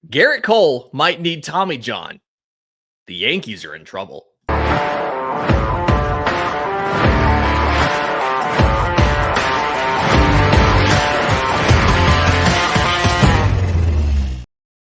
Gerrit Cole might need Tommy John. The Yankees are in trouble.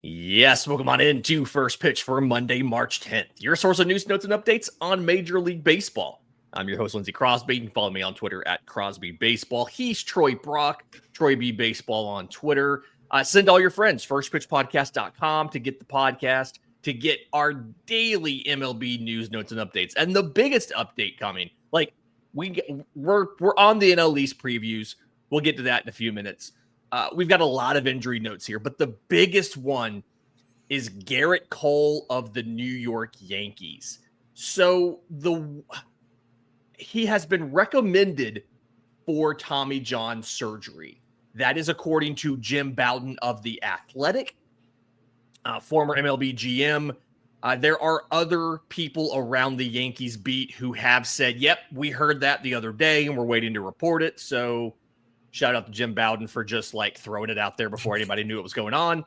Yes, welcome on into First Pitch for Monday, March 10th. Your source of news, notes, and updates on Major League Baseball. I'm your host, Lindsay Crosby. You can follow me on Twitter at Crosby Baseball. He's Troy Brock, Troy B Baseball on Twitter. Send all your friends, firstpitchpodcast.com to get the podcast, to get our daily MLB news, notes, and updates. And the biggest update coming, we're on the NL East previews. We'll get to that in a few minutes. We've got a lot of injury notes here, but the biggest one is Gerrit Cole of the New York Yankees. So he has been recommended for Tommy John surgery. That is according to Jim Bowden of The Athletic, former MLB GM. There are other people around the Yankees beat who have said, yep, we heard that the other day and we're waiting to report it. So shout out to Jim Bowden for just throwing it out there before anybody knew what was going on.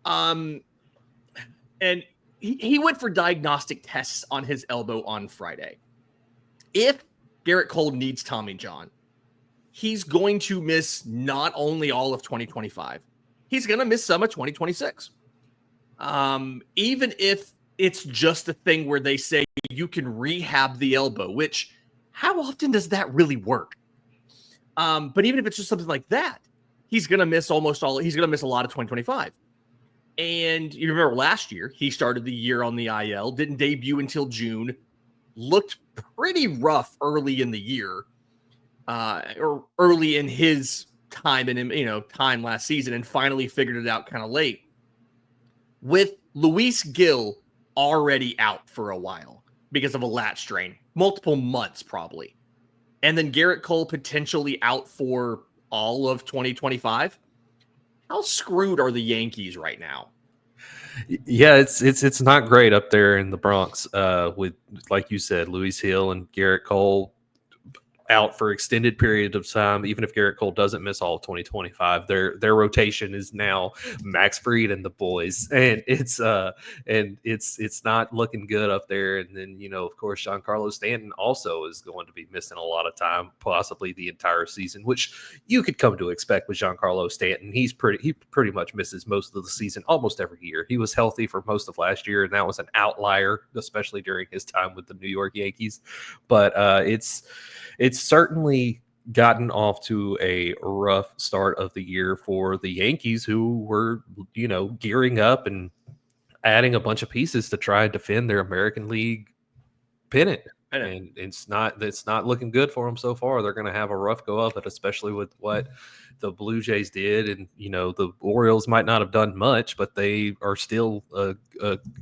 And he went for diagnostic tests on his elbow on Friday. If Gerrit Cole needs Tommy John, he's going to miss not only all of 2025, he's going to miss some of 2026. Even if it's just a thing where they say you can rehab the elbow, which how often does that really work? But even if it's just something like that, he's going to miss he's going to miss a lot of 2025. And you remember last year, he started the year on the IL, didn't debut until June, looked pretty rough early in the year, or early in his time time last season, and finally figured it out kind of late. With Luis Gil already out for a while because of a lat strain, multiple months probably. And then Gerrit Cole potentially out for all of 2025. How screwed are the Yankees right now? Yeah, it's not great up there in the Bronx with, like you said, Luis Gil and Gerrit Cole out for extended period of time. Even if Gerrit Cole doesn't miss all of 2025, their rotation is now Max Fried and the boys, and it's not looking good up there. And then of course Giancarlo Stanton also is going to be missing a lot of time, possibly the entire season, which you could come to expect with Giancarlo Stanton. He pretty much misses most of the season almost every year. He was healthy for most of last year, and that was an outlier, especially during his time with the New York Yankees. But it's certainly gotten off to a rough start of the year for the Yankees, who were, gearing up and adding a bunch of pieces to try and defend their American League pennant. And it's not looking good for them so far. They're going to have a rough go of it, especially with what the Blue Jays did. And, the Orioles might not have done much, but they are still a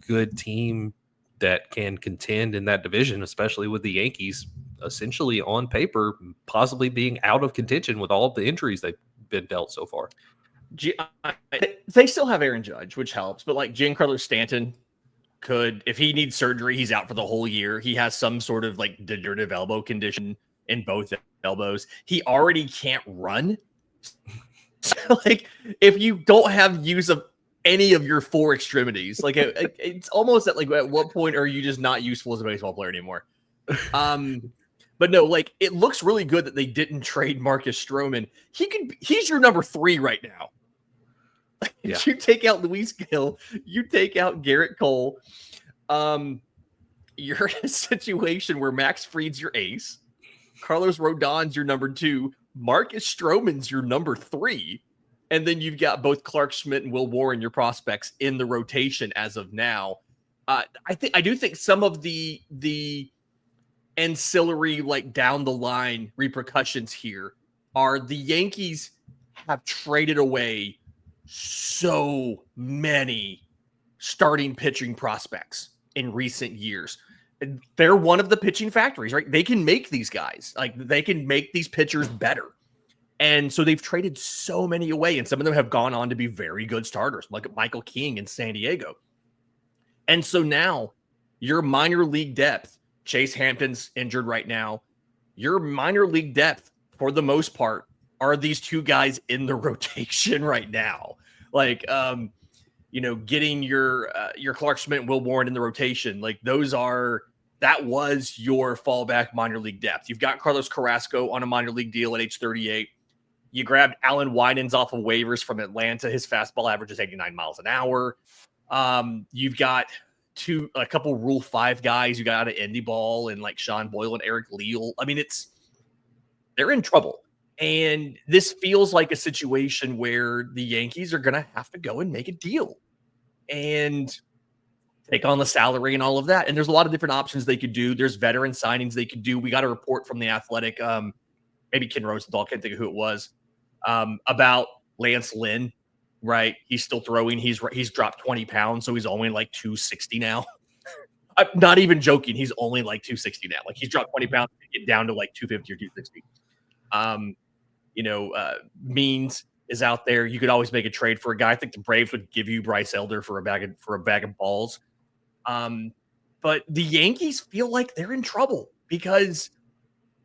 good team that can contend in that division, especially with the Yankees essentially on paper possibly being out of contention with all of the injuries they've been dealt so far. They still have Aaron Judge, which helps, but Giancarlo Stanton could, if he needs surgery, he's out for the whole year. He has some sort of degenerative elbow condition in both elbows. He already can't run. So if you don't have use of any of your four extremities, it's almost at what point are you just not useful as a baseball player anymore? But no, it looks really good that they didn't trade Marcus Stroman. He's your number 3 right now. Yeah. You take out Luis Gil, you take out Gerrit Cole. You're in a situation where Max Fried's your ace, Carlos Rodon's your number 2, Marcus Stroman's your number 3, and then you've got both Clark Schmidt and Will Warren, your prospects, in the rotation as of now. I do think some of the ancillary down the line repercussions here are the Yankees have traded away so many starting pitching prospects in recent years. They're one of the pitching factories, right? They can make these guys, they can make these pitchers better. And so they've traded so many away, and some of them have gone on to be very good starters, like Michael King in San Diego. And so now your minor league depth, Chase Hampton's injured right now. Your minor league depth, for the most part, are these two guys in the rotation right now. getting your Clark Schmidt and Will Warren in the rotation. Like that was your fallback minor league depth. You've got Carlos Carrasco on a minor league deal at age 38. You grabbed Alan Winans off of waivers from Atlanta. His fastball average is 89 miles an hour. You've got a couple Rule 5 guys you got out of Indy Ball and like Sean Boyle and Eric Leal. I mean, they're in trouble. And this feels like a situation where the Yankees are going to have to go and make a deal and take on the salary and all of that. And there's a lot of different options they could do. There's veteran signings they could do. We got a report from The Athletic, maybe Ken Rosenthal, can't think of who it was, about Lance Lynn, right? He's still throwing. He's dropped 20 pounds, so he's only like 260 now. I'm not even joking. He's only like 260 now. Like he's dropped 20 pounds to get down to like 250 or 260. Means is out there. You could always make a trade for a guy. I think the Braves would give you Bryce Elder for a bag of balls. But the Yankees feel like they're in trouble because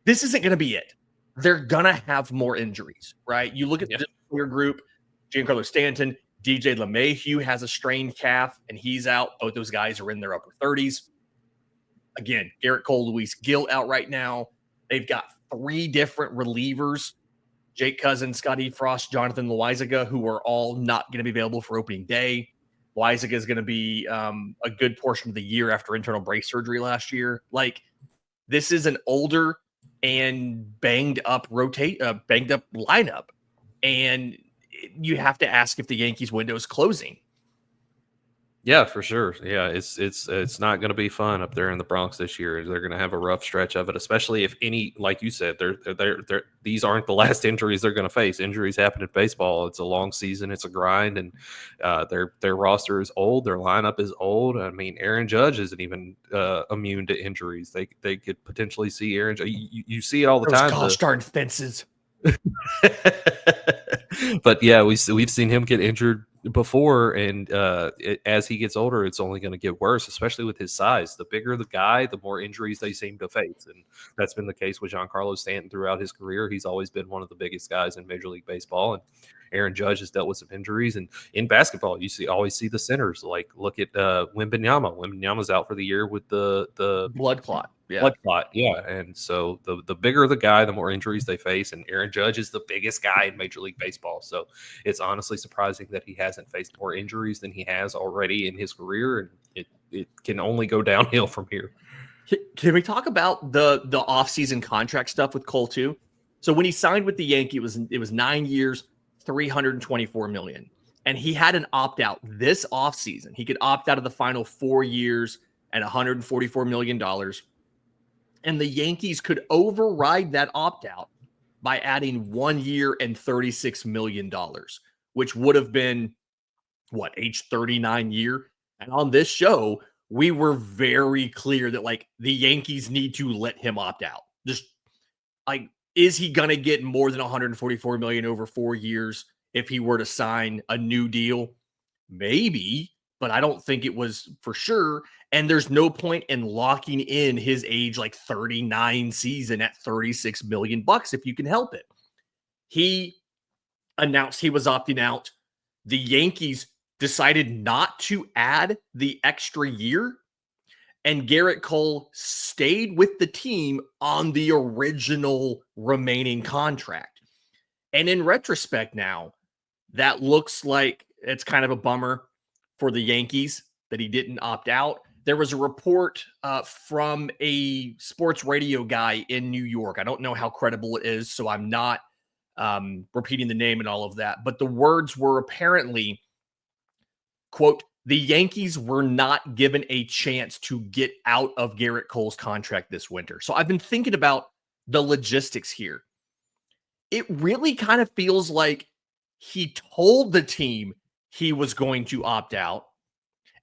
this isn't going to be it. They're going to have more injuries, right? You look at the player group, Giancarlo Stanton, DJ LeMahieu has a strained calf, and he's out. Both those guys are in their upper 30s. Again, Gerrit Cole, Luis Gil out right now. They've got 3 different relievers, Jake Cousins, Scotty Frost, Jonathan Loaizaga, who are all not going to be available for opening day. Loaizaga is going to be a good portion of the year after internal brace surgery last year. Like, this is an older and banged up lineup, and you have to ask if the Yankees window is closing. Yeah, for sure. Yeah, it's not going to be fun up there in the Bronx this year. They're going to have a rough stretch of it, especially if like you said, these aren't the last injuries they're going to face. Injuries happen in baseball. It's a long season. It's a grind, and their roster is old. Their lineup is old. I mean, Aaron Judge isn't even immune to injuries. They could potentially see Aaron. You see it all the time. Gosh darn fences. But yeah, we've seen him get injured before, and as he gets older, it's only going to get worse, especially with his size. The bigger the guy, the more injuries they seem to face, and that's been the case with Giancarlo Stanton throughout his career. He's always been one of the biggest guys in Major League Baseball, and Aaron Judge has dealt with some injuries. And in basketball, always see the centers. Like, look at Wembanyama. Wembanyama's out for the year with the blood clot. Yeah. Blood clot, yeah. And so the bigger the guy, the more injuries they face. And Aaron Judge is the biggest guy in Major League Baseball. So it's honestly surprising that he hasn't faced more injuries than he has already in his career. And it can only go downhill from here. Can we talk about the offseason contract stuff with Cole too? So when he signed with the Yankees, it was 9 years, $324 million. And he had an opt-out this offseason. He could opt out of the final 4 years at $144 million. And the Yankees could override that opt-out by adding 1 year and $36 million, which would have been, age 39 year? And on this show, we were very clear that, like, the Yankees need to let him opt out. Just, like, is he going to get more than $144 million over 4 years if he were to sign a new deal? Maybe, but I don't think it was for sure. And there's no point in locking in his age, like 39 season at $36 million if you can help it. He announced he was opting out. The Yankees decided not to add the extra year, and Gerrit Cole stayed with the team on the original remaining contract. And in retrospect now, that looks like it's kind of a bummer for the Yankees that he didn't opt out. There was a report from a sports radio guy in New York. I don't know how credible it is, so I'm not repeating the name and all of that. But the words were apparently, quote, the Yankees were not given a chance to get out of Gerrit Cole's contract this winter. So I've been thinking about the logistics here. It really kind of feels like he told the team he was going to opt out,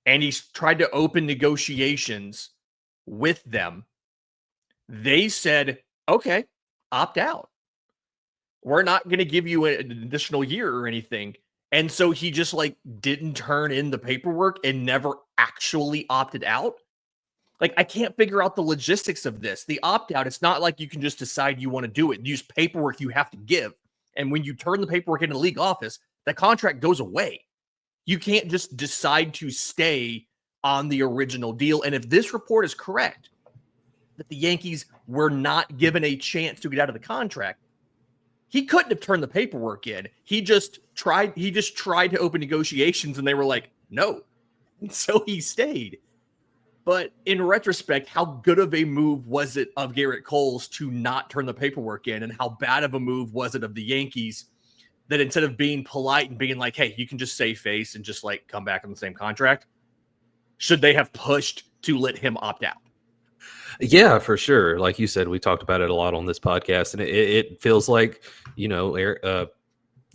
and he's tried to open negotiations with them. They said, okay, opt out. We're not going to give you an additional year or anything. And so he just didn't turn in the paperwork and never actually opted out. Like, I can't figure out the logistics of this. The opt-out, it's not like you can just decide you want to do it. Use paperwork you have to give. And when you turn the paperwork into the league office, the contract goes away. You can't just decide to stay on the original deal. And if this report is correct, that the Yankees were not given a chance to get out of the contract, he couldn't have turned the paperwork in. He just tried to open negotiations and they were like, no. And so he stayed. But in retrospect, how good of a move was it of Gerrit Cole's to not turn the paperwork in? And how bad of a move was it of the Yankees that instead of being polite and being like, hey, you can just save face and just like come back on the same contract, should they have pushed to let him opt out? Yeah, for sure. Like you said, we talked about it a lot on this podcast, and it feels like,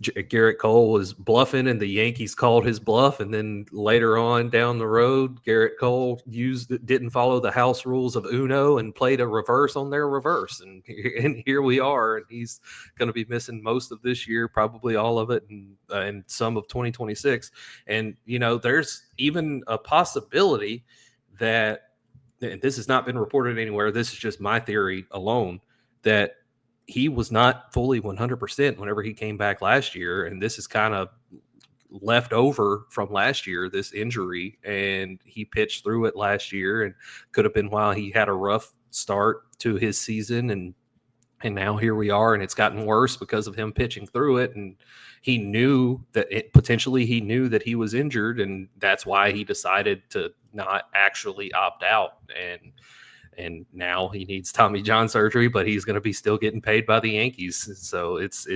Gerrit Cole was bluffing and the Yankees called his bluff. And then later on down the road, Gerrit Cole didn't follow the house rules of Uno and played a reverse on their reverse. And here we are. And he's going to be missing most of this year, probably all of it, and some of 2026. And, there's even a possibility that, and this has not been reported anywhere, this is just my theory alone, that he was not fully 100% whenever he came back last year. And this is kind of left over from last year, this injury. And he pitched through it last year, and could have been while he had a rough start to his season. And now here we are, and it's gotten worse because of him pitching through it. And he knew that he knew that he was injured. And that's why he decided to not actually opt out. And now he needs Tommy John surgery, but he's going to be still getting paid by the Yankees. So it's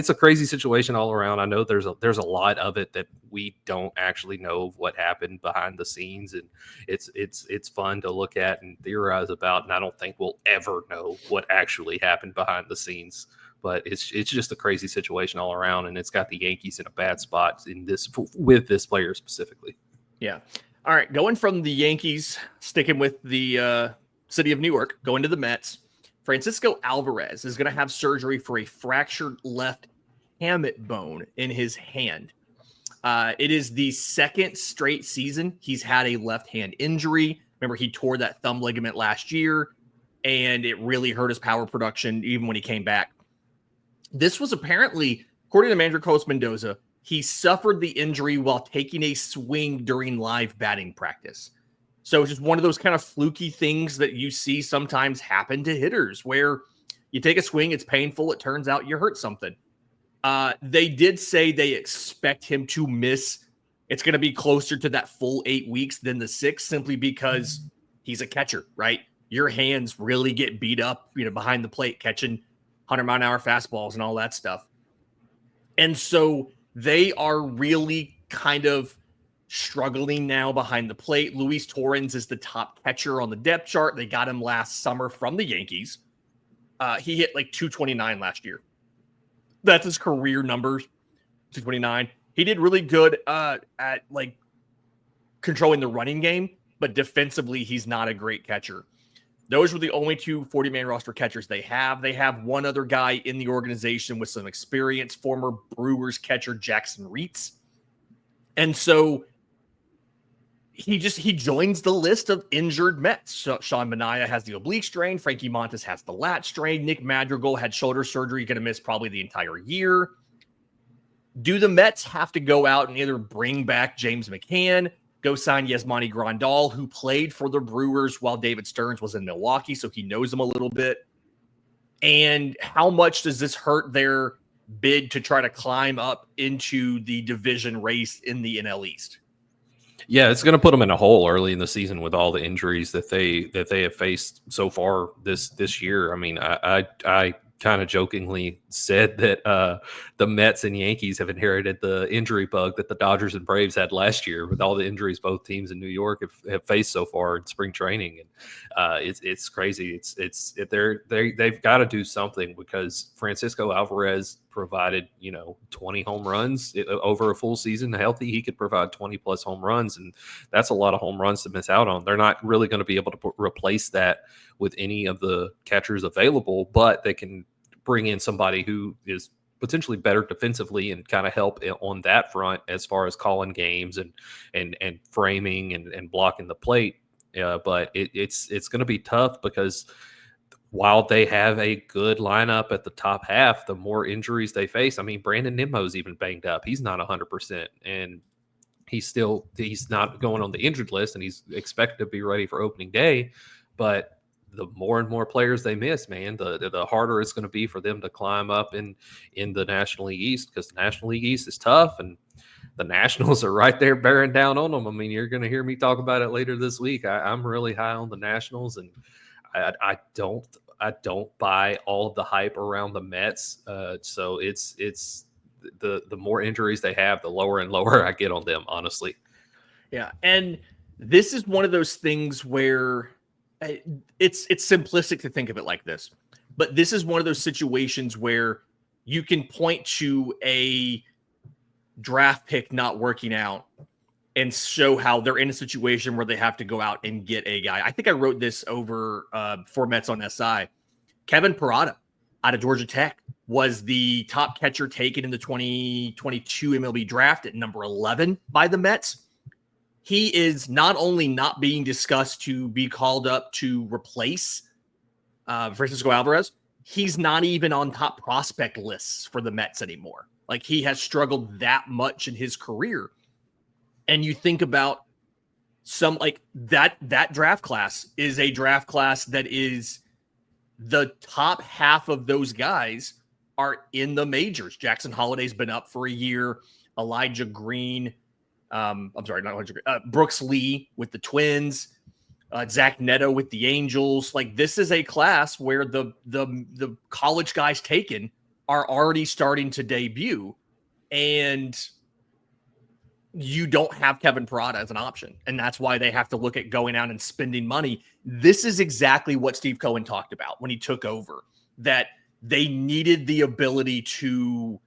a crazy situation all around. I know there's a lot of it that we don't actually know what happened behind the scenes, and it's fun to look at and theorize about. And I don't think we'll ever know what actually happened behind the scenes. But it's just a crazy situation all around, and it's got the Yankees in a bad spot with this player specifically. Yeah. All right, going from the Yankees, sticking with the city of New York, going to the Mets. Francisco Alvarez is going to have surgery for a fractured left hamate bone in his hand. It is the second straight season he's had a left hand injury. Remember, he tore that thumb ligament last year, and it really hurt his power production even when he came back. This was apparently, according to manager Carlos Mendoza, he suffered the injury while taking a swing during live batting practice. So it's just one of those kind of fluky things that you see sometimes happen to hitters where you take a swing, it's painful, it turns out you hurt something. They did say they expect him to miss. It's going to be closer to that full 8 weeks than the 6, simply because he's a catcher, right? Your hands really get beat up, behind the plate, catching 100-mile-an-hour fastballs and all that stuff. And so they are really kind of struggling now behind the plate. Luis Torrens is the top catcher on the depth chart. They got him last summer from the Yankees. He hit like 229 last year. That's his career numbers, 229. He did really good at like controlling the running game, but defensively, he's not a great catcher. Those were the only two 40-man roster catchers they have. They have one other guy in the organization with some experience, former Brewers catcher Jackson Reitz. And so he joins the list of injured Mets. So Sean Manaea has the oblique strain. Frankie Montas has the lat strain. Nick Madrigal had shoulder surgery, going to miss probably the entire year. Do the Mets have to go out and either bring back James McCann, go sign Yasmani Grandal, who played for the Brewers while David Stearns was in Milwaukee, so he knows them a little bit? And how much does this hurt their bid to try to climb up into the division race in the NL East? Yeah, it's going to put them in a hole early in the season with all the injuries that they have faced so far this year. I mean, I kind of jokingly said that the Mets and Yankees have inherited the injury bug that the Dodgers and Braves had last year, with all the injuries both teams in New York have faced so far in spring training. And it's crazy. They've got to do something, because Francisco Alvarez provided 20 home runs over a full season. Healthy, he could provide 20 plus home runs, and that's a lot of home runs to miss out on. They're not really going to be able to replace that with any of the catchers available, but they can bring in somebody who is potentially better defensively and kind of help on that front as far as calling games and framing and blocking the plate. But it's going to be tough, because while they have a good lineup at the top half, the more injuries they face. I mean, Brandon Nimmo's even banged up. He's not 100%. And He's not going on the injured list, and he's expected to be ready for opening day. But the more and more players they miss, man, the harder it's going to be for them to climb up in the National League East, because the National League East is tough, and the Nationals are right there bearing down on them. I mean, you're going to hear me talk about it later this week. I'm really high on the Nationals, and I don't buy all of the hype around the Mets. So it's the more injuries they have, the lower and lower I get on them, honestly. Yeah, and this is one of those things where it's simplistic to think of it like this, but this is one of those situations where you can point to a draft pick not working out and show how they're in a situation where they have to go out and get a guy. I think I wrote this over for Mets on SI. Kevin Parada out of Georgia Tech was the top catcher taken in the 2022 MLB draft at number 11 by the Mets. He is not only not being discussed to be called up to replace Francisco Alvarez, he's not even on top prospect lists for the Mets anymore. Like, he has struggled that much in his career. And you think about some like that draft class is a draft class that is the top half of those guys are in the majors. Jackson Holliday's been up for a year. Elijah Green, Brooks Lee with the Twins, Zach Neto with the Angels. Like, this is a class where the college guys taken are already starting to debut, and you don't have Kevin Parada as an option. And that's why they have to look at going out and spending money. This is exactly what Steve Cohen talked about when he took over, that they needed the ability to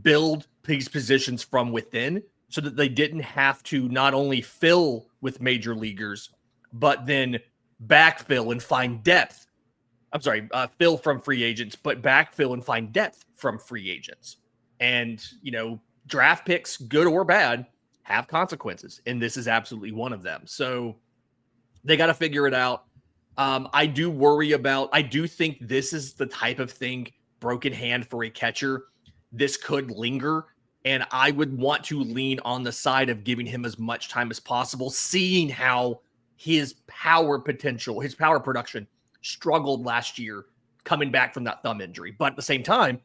build these positions from within so that they didn't have to not only fill with major leaguers, but then backfill and find depth. Fill from free agents, but backfill and find depth from free agents. And, draft picks, good or bad, have consequences. And this is absolutely one of them. So they got to figure it out. I do think this is the type of thing, broken hand for a catcher. This could linger. And I would want to lean on the side of giving him as much time as possible, seeing how his power production struggled last year coming back from that thumb injury. But at the same time,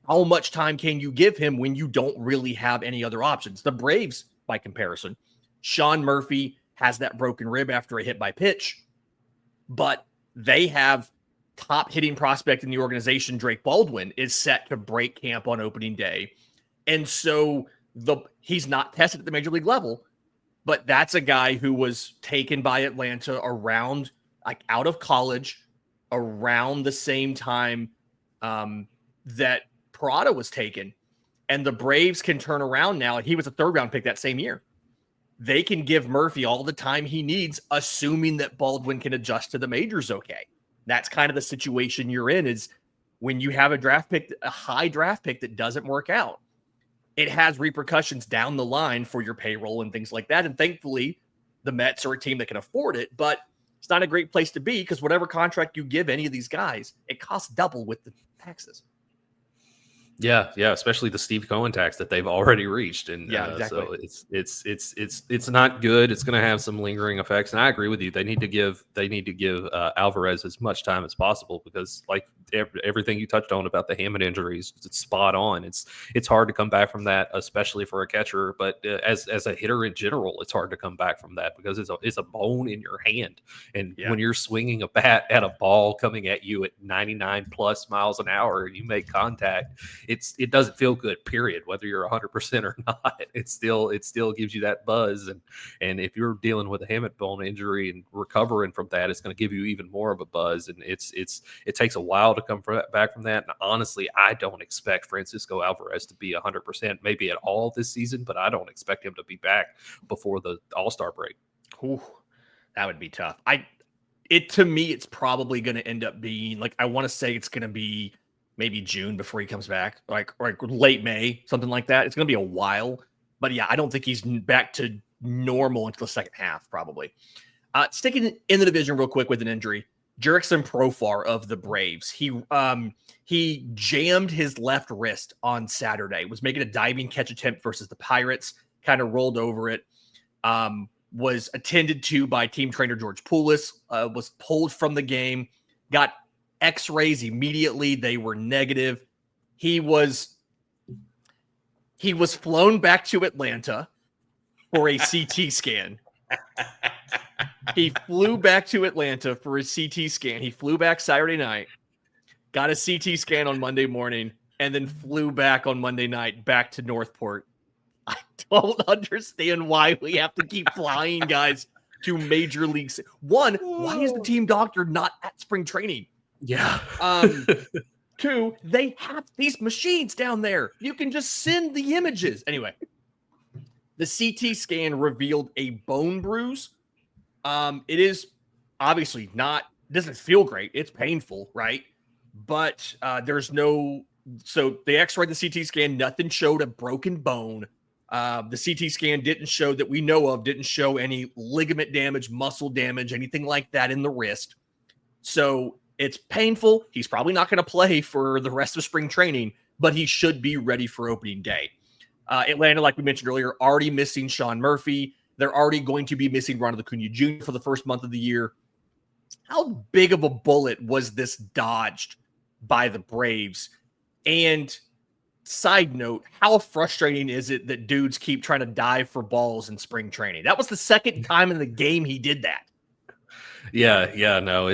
how much time can you give him when you don't really have any other options? The Braves, by comparison, Sean Murphy has that broken rib after a hit by pitch, but they have top hitting prospect in the organization, Drake Baldwin, is set to break camp on opening day. And so he's not tested at the major league level, but that's a guy who was taken by Atlanta around, like, out of college, around the same time that Parada was taken. And the Braves can turn around now, and he was a third-round pick that same year. They can give Murphy all the time he needs, assuming that Baldwin can adjust to the majors okay. That's kind of the situation you're in, is when you have a high draft pick that doesn't work out, it has repercussions down the line for your payroll and things like that. And thankfully, the Mets are a team that can afford it, but it's not a great place to be, because whatever contract you give any of these guys, it costs double with the taxes. Yeah, especially the Steve Cohen tax that they've already reached, and exactly. So it's not good. It's going to have some lingering effects, and I agree with you. They need to give Alvarez as much time as possible, because, like, everything you touched on about the hamate injuries, it's spot on. It's hard to come back from that, especially for a catcher, but as a hitter in general, it's hard to come back from that, because it's a bone in your hand, and when you're swinging a bat at a ball coming at you at 99 plus miles an hour, and you make contact, it doesn't feel good, period, whether you're 100% or not. It still gives you that buzz, and if you're dealing with a hamate bone injury and recovering from that, it's going to give you even more of a buzz, and it takes a while to come back from that. And honestly, I don't expect Francisco Alvarez to be 100% maybe at all this season, but I don't expect him to be back before the All-Star break. Ooh, that would be tough. To me, it's probably going to end up being, like, I want to say it's going to be maybe June before he comes back, like late May, something like that. It's going to be a while, but yeah, I don't think he's back to normal until the second half, probably. Sticking in the division real quick with an injury, Jerickson Profar of the Braves. He jammed his left wrist on Saturday, was making a diving catch attempt versus the Pirates, kind of rolled over it. Was attended to by team trainer George Poulis, was pulled from the game, got x-rays immediately. They were negative. He was flown back to Atlanta for a CT scan. He flew back to Atlanta for a CT scan. He flew back Saturday night, got a CT scan on Monday morning, and then flew back on Monday night back to Northport. I don't understand why we have to keep flying guys to major leagues. One, why is the team doctor not at spring training? Yeah. Two, they have these machines down there. You can just send the images. Anyway, the CT scan revealed a bone bruise. It is obviously doesn't feel great. It's painful, right? But so they x-rayed the CT scan. Nothing showed a broken bone. The CT scan didn't show any ligament damage, muscle damage, anything like that in the wrist. So it's painful. He's probably not going to play for the rest of spring training, but he should be ready for opening day. Atlanta, like we mentioned earlier, already missing Sean Murphy. They're already going to be missing Ronald Acuna Jr. for the first month of the year. How big of a bullet was this dodged by the Braves? And side note, how frustrating is it that dudes keep trying to dive for balls in spring training? That was the second time in the game he did that. No,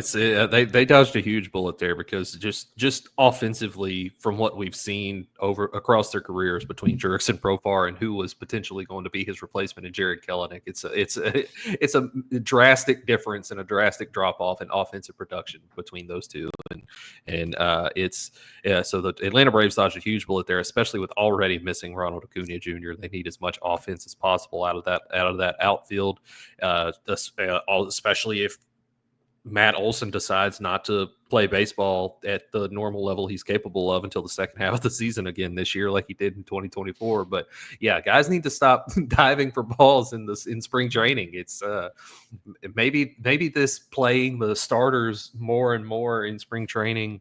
they dodged a huge bullet there because just offensively, from what we've seen across their careers between Jurickson Profar and who was potentially going to be his replacement in Jared Kelenic, it's a drastic difference and a drastic drop off in offensive production between those two, so the Atlanta Braves dodged a huge bullet there, especially with already missing Ronald Acuna Jr. They need as much offense as possible out of that outfield, especially if Matt Olson decides not to play baseball at the normal level he's capable of until the second half of the season again this year, like he did in 2024. But yeah, guys need to stop diving for balls in spring training. It's maybe this playing the starters more and more in spring training,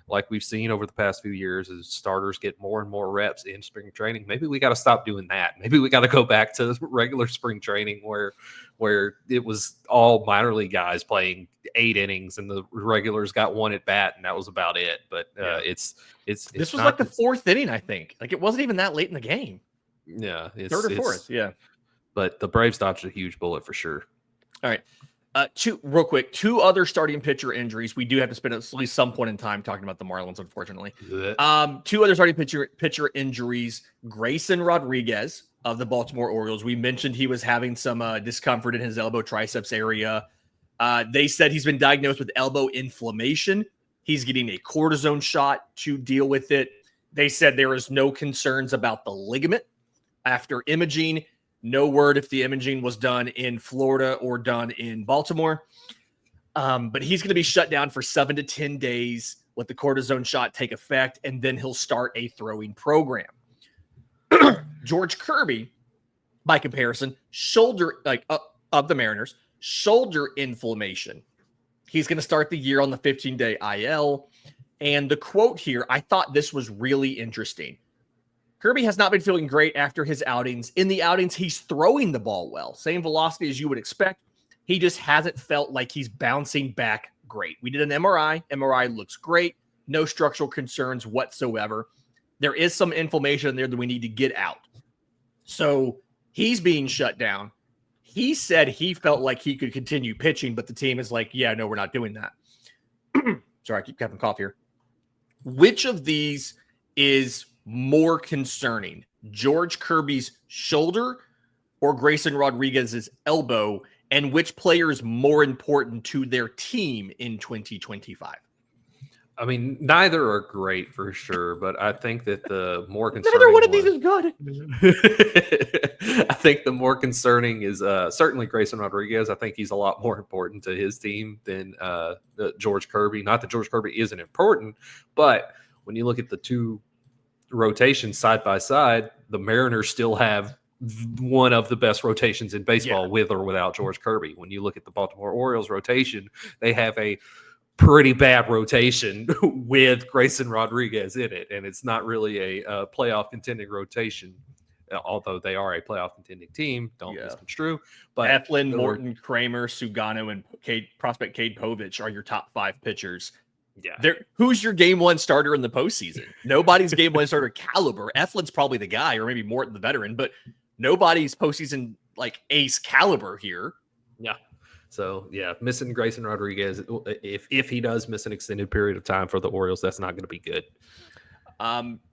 like we've seen over the past few years, as starters get more and more reps in spring training. Maybe we got to stop doing that. Maybe we got to go back to regular spring training where it was all minor league guys playing 8 innings and the regulars got 1 at bat and that was about it. But this was like the 4th inning, I think. Like it wasn't even that late in the game. Yeah, 3rd or 4th. Yeah, but the Braves dodged a huge bullet for sure. All right. Real quick, 2 other starting pitcher injuries. We do have to spend at least some point in time talking about the Marlins, unfortunately. 2 other starting pitcher injuries. Grayson Rodriguez of the Baltimore Orioles. We mentioned he was having some discomfort in his elbow triceps area. They said he's been diagnosed with elbow inflammation. He's getting a cortisone shot to deal with it. They said there is no concerns about the ligament after imaging. No word if the imaging was done in Florida or done in Baltimore. But he's going to be shut down for 7 to 10 days. Let the cortisone shot take effect, and then he'll start a throwing program. George Kirby, by comparison, of the Mariners, shoulder inflammation. He's going to start the year on the 15-day IL. And the quote here, I thought this was really interesting. Kirby has not been feeling great after his outings. In the outings, he's throwing the ball well. Same velocity as you would expect. He just hasn't felt like he's bouncing back great. We did an MRI. MRI looks great. No structural concerns whatsoever. There is some inflammation in there that we need to get out. So he's being shut down. He said he felt like he could continue pitching, but the team is like, yeah, no, we're not doing that. Sorry, I keep having a cough here. Which of these is more concerning? George Kirby's shoulder or Grayson Rodriguez's elbow? And which player is more important to their team in 2025? I mean, neither are great for sure, but I think that the more concerning neither one of these is good. I think the more concerning is certainly Grayson Rodriguez. I think he's a lot more important to his team than George Kirby. Not that George Kirby isn't important, but when you look at the 2 rotations side by side, the Mariners still have one of the best rotations in baseball with or without George Kirby. When you look at the Baltimore Orioles rotation, they have a pretty bad rotation with Grayson Rodriguez in it, and it's not really a playoff contending rotation although they are a playoff contending team, don't misconstrue. But Eflin, Morton, Kramer, Sugano, and prospect Cade Povich are your top 5 pitchers. Yeah. Who's your game 1 starter in the postseason? Nobody's game 1 starter caliber. Eflin's probably the guy, or maybe Morton the veteran, but nobody's postseason like ace caliber here. Yeah. So yeah, missing Grayson Rodriguez. If he does miss an extended period of time for the Orioles, that's not going to be good.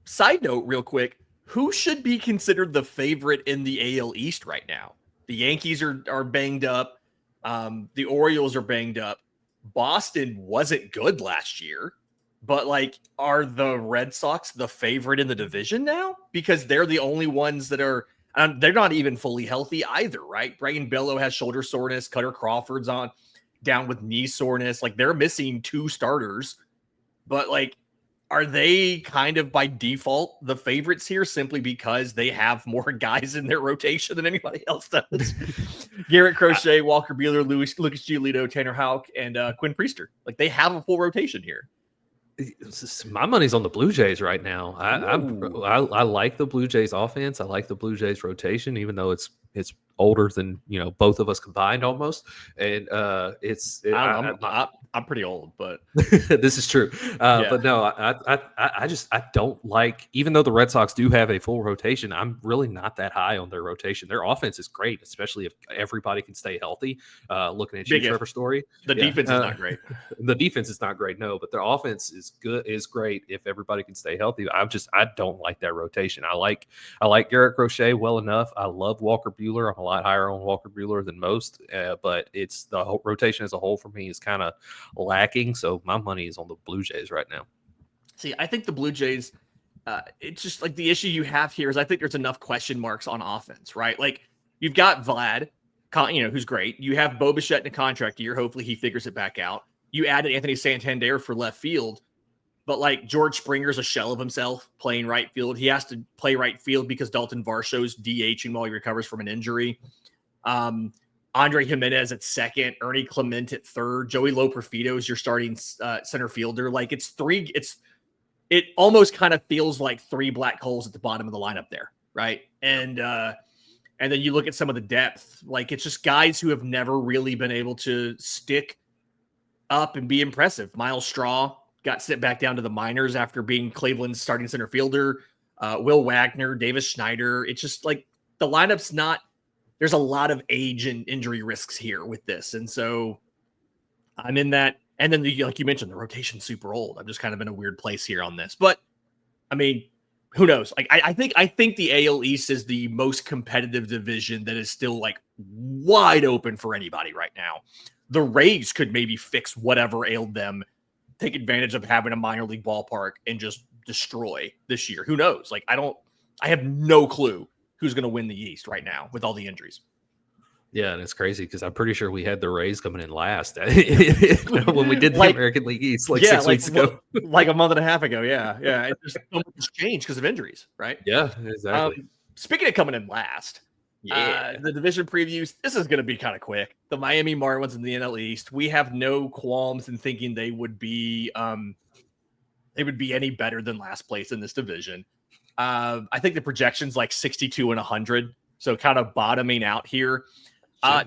Side note, real quick, who should be considered the favorite in the AL East right now? The Yankees are banged up. The Orioles are banged up. Boston wasn't good last year, but like, are the Red Sox the favorite in the division now? Because they're the only ones that are, they're not even fully healthy either, right? Braden Bello has shoulder soreness. Cutter Crawford's down with knee soreness. Like, they're missing 2 starters, but like, are they kind of by default the favorites here simply because they have more guys in their rotation than anybody else does? Gerrit Crochet, Walker Buehler, Lucas Giolito, Tanner Houck, and Quinn Priester. Like, they have a full rotation here. My money's on the Blue Jays right now. I like the Blue Jays offense. I like the Blue Jays rotation, even though it's older than both of us combined almost. And I'm pretty old, but this is true. But no, I don't like, even though the Red Sox do have a full rotation, I'm really not that high on their rotation. Their offense is great, especially if everybody can stay healthy. Looking at you, Trevor Story. The defense is not great. The defense is not great, no, but their offense is great if everybody can stay healthy. I don't like that rotation. I like Gerrit Crochet well enough. I love Walker Buehler. I'm a lot higher on Walker Buehler than most, but it's the whole rotation as a whole for me is kind of lacking. So my money is on the Blue Jays right now. See, I think the Blue Jays, it's just like the issue you have here is I think there's enough question marks on offense, right? Like, you've got Vlad, who's great. You have Bo Bichette in a contract year. Hopefully he figures it back out. You added Anthony Santander for left field, but like, George Springer's a shell of himself playing right field. He has to play right field because Dalton Varsho's DHing while he recovers from an injury. Andre Jimenez at second, Ernie Clement at third, Joey Loperfido is your starting center fielder. Like, it almost kind of feels like 3 black holes at the bottom of the lineup there, right? And then you look at some of the depth, like, it's just guys who have never really been able to stick up and be impressive. Miles Straw got sent back down to the minors after being Cleveland's starting center fielder. Will Wagner, Davis Schneider. It's just like the lineup's not. There's a lot of age and injury risks here with this, and so I'm in that. And then, like you mentioned, the rotation's super old. I'm just kind of in a weird place here on this, but I mean, who knows? Like, I think the AL East is the most competitive division that is still like wide open for anybody right now. The Rays could maybe fix whatever ailed them, take advantage of having a minor league ballpark, and just destroy this year. Who knows? Like, I have no clue who's going to win the East right now with all the injuries. Yeah, and it's crazy because I'm pretty sure we had the Rays coming in last when we did the American League East 6 weeks ago. Like a month and a half ago, yeah. It's just so much changed because of injuries, right? Yeah, exactly. Speaking of coming in last, the division previews, this is going to be kind of quick. The Miami Marlins in the NL East, we have no qualms in thinking they would be any better than last place in this division. I think the projection's like 62 and 100, so kind of bottoming out here.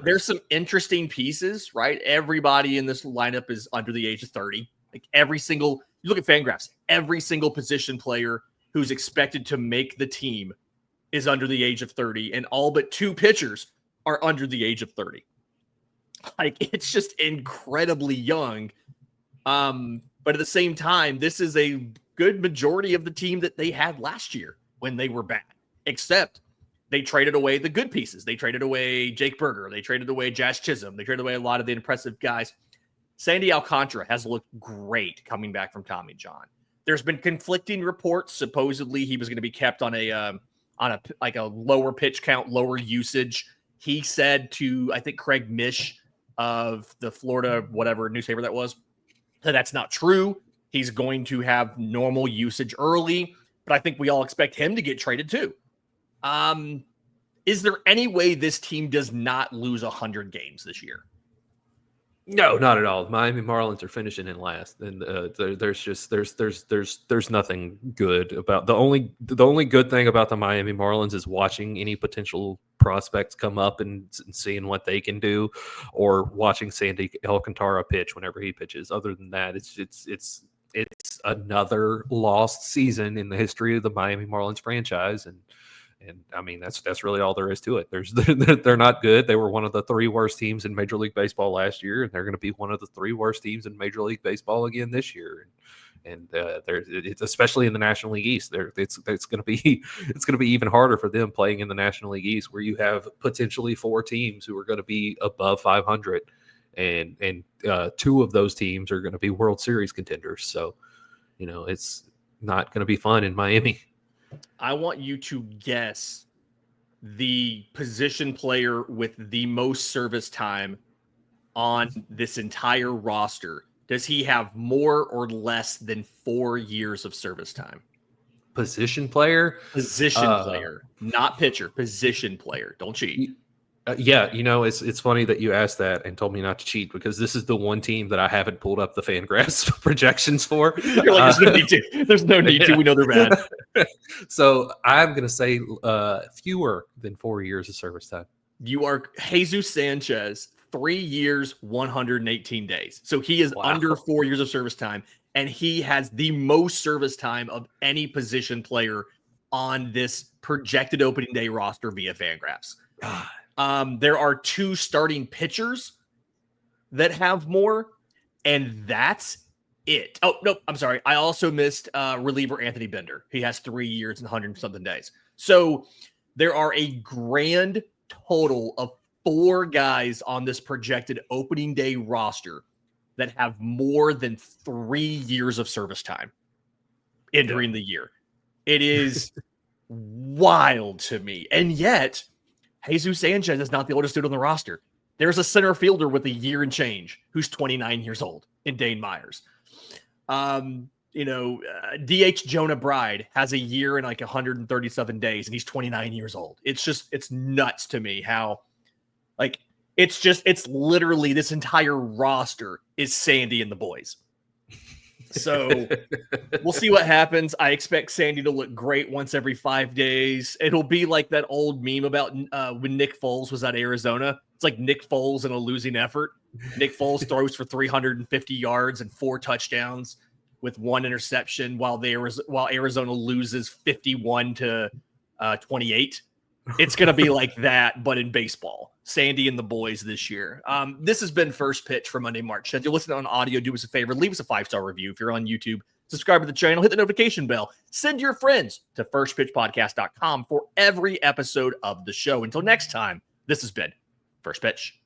There's some interesting pieces, right? Everybody in this lineup is under the age of 30. Like, you look at FanGraphs, every single position player who's expected to make the team is under the age of 30, and all but 2 pitchers are under the age of 30. Like, it's just incredibly young. But at the same time, this is a good majority of the team that they had last year when they were bad, except they traded away the good pieces. They traded away Jake Berger. They traded away Jazz Chisholm. They traded away a lot of the impressive guys. Sandy Alcantara has looked great coming back from Tommy John. There's been conflicting reports. Supposedly he was going to be kept on a lower pitch count, lower usage. He said to, I think, Craig Mish of the Florida, whatever newspaper that was, that that's not true. He's going to have normal usage early, but I think we all expect him to get traded too. Is there any way this team does not lose 100 games this year? No, not at all. Miami Marlins are finishing in last, and there's nothing good about the only good thing about the Miami Marlins is watching any potential prospects come up and seeing what they can do, or watching Sandy Alcantara pitch whenever he pitches. Other than that, it's another lost season in the history of the Miami Marlins franchise, and I mean, that's really all there is to it. They're not good. They were one of the 3 worst teams in Major League Baseball last year, and they're going to be one of the 3 worst teams in Major League Baseball again this year. And it's especially in the National League East. It's going to be even harder for them playing in the National League East, where you have potentially 4 teams who are going to be above 500, and 2 of those teams are going to be World Series contenders. So, it's not going to be fun in Miami. I want you to guess the position player with the most service time on this entire roster. Does he have more or less than 4 years of service time? Position player? Position player, not pitcher. Position player. Don't cheat. Yeah, it's funny that you asked that and told me not to cheat, because this is the one team that I haven't pulled up the Fangraphs projections for. You're like, there's no need to. There's no need to. We know they're bad. So I'm going to say fewer than 4 years of service time. You are Jesus Sanchez, 3 years, 118 days. So he is under 4 years of service time, and he has the most service time of any position player on this projected opening day roster via Fangraphs. God. There are 2 starting pitchers that have more, and that's it. Oh, no, I'm sorry. I also missed reliever Anthony Bender. He has 3 years and 100-something days. So there are a grand total of 4 guys on this projected opening day roster that have more than 3 years of service time entering the year. It is wild to me. And yet, Jesus Sanchez is not the oldest dude on the roster. There's a center fielder with a year and change who's 29 years old in Dane Myers. DH Jonah Bride has a year and like 137 days, and he's 29 years old. It's nuts to me how, it's literally this entire roster is Sandy and the boys. So we'll see what happens. I expect Sandy to look great once every 5 days. It'll be like that old meme about when Nick Foles was at Arizona. It's like Nick Foles in a losing effort. Nick Foles throws for 350 yards and 4 touchdowns with 1 interception while Arizona loses 51-28. It's going to be like that, but in baseball. Sandy and the boys this year. This has been First Pitch for Monday, March 10th. If you're listening on audio, do us a favor. Leave us a 5-star review. If you're on YouTube, subscribe to the channel. Hit the notification bell. Send your friends to firstpitchpodcast.com for every episode of the show. Until next time, this has been First Pitch.